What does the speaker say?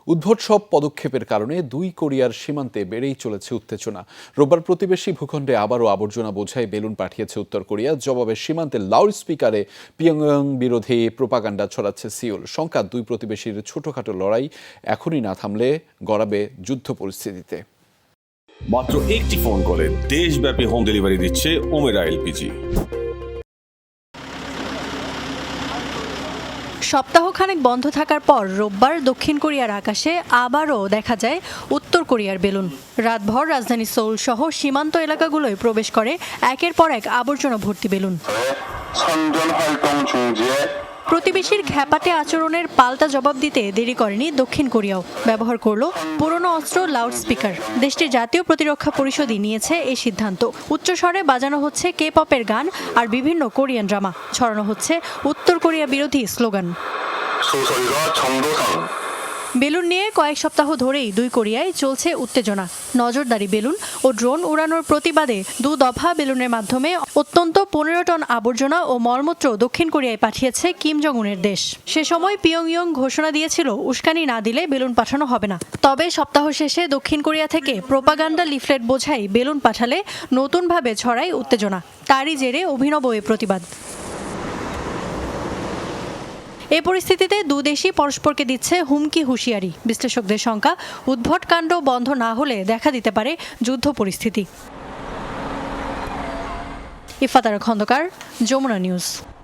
উদ্ভট সব পদক্ষেপের কারণে দুই কোরিয়ার সীমান্তে বেড়েই চলেছে উত্তেজনা। রোববার প্রতিবেশী ভূখণ্ডে আবারও আবর্জনা বোঝাই বেলুন পাঠিয়েছে উত্তর কোরিয়া। জবাবে সীমান্তে লাউড স্পিকারে পিয়ংইয়ং বিরোধী প্রোপাগান্ডা ছড়াচ্ছে সিউল। শঙ্কা দুই প্রতিবেশীর ছোটখাটো লড়াই এখনই না থামলে গড়াবে যুদ্ধ পরিস্থিতিতে। মাত্র একটি ফোন কলে দেশব্যাপী হোম ডেলিভারি দিচ্ছে ওমেরা এলপিজি। সপ্তাহখানেক বন্ধ থাকার পর রোববার দক্ষিণ কোরিয়ার আকাশে আবারও দেখা যায় উত্তর কোরিয়ার বেলুন। রাতভর রাজধানী সোল সহ সীমান্ত এলাকাগুলোয় প্রবেশ করে একের পর এক আবর্জনা ভর্তি বেলুন। প্রতিবেশীর খ্যাপাটে আচরণের পাল্টা জবাব দিতে দেরি করেনি দক্ষিণ কোরিয়াও। ব্যবহার করলো পুরনো অস্ত্র লাউড স্পিকার। দেশটির জাতীয় প্রতিরক্ষা পরিষদই নিয়েছে এই সিদ্ধান্ত। উচ্চস্বরে বাজানো হচ্ছে কে পপের গান আর বিভিন্ন কোরিয়ান ড্রামা। ছড়ানো হচ্ছে উত্তর কোরিয়া বিরোধী স্লোগান। বেলুন নিয়ে কয়েক সপ্তাহ ধরেই দুই কোরিয়ায় চলছে উত্তেজনা। নজরদারি বেলুন ও ড্রোন উড়ানোর প্রতিবাদে দু দফা বেলুনের মাধ্যমে অত্যন্ত 15 টন আবর্জনা ও মলমূত্র দক্ষিণ কোরিয়ায় পাঠিয়েছে কিম জং উনের দেশ। সে সময় পিয়ংইয়ং ঘোষণা দিয়েছিল উস্কানি না দিলে বেলুন পাঠানো হবে না। তবে সপ্তাহ শেষে দক্ষিণ কোরিয়া থেকে প্রোপাগান্ডা লিফলেট বোঝাই বেলুন পাঠালে নতুনভাবে ছড়ায় উত্তেজনা। তারই জেরে অভিনব এ প্রতিবাদ। এ পরিস্থিতিতে দুদেশই পরস্পরকে দিচ্ছে হুমকি হুঁশিয়ারি। বিশ্লেষকদের শঙ্কা, উদ্ভট কাণ্ড বন্ধ না হলে দেখা দিতে পারে যুদ্ধ পরিস্থিতি। ইফাতারা খন্দকার, যমুনা নিউজ।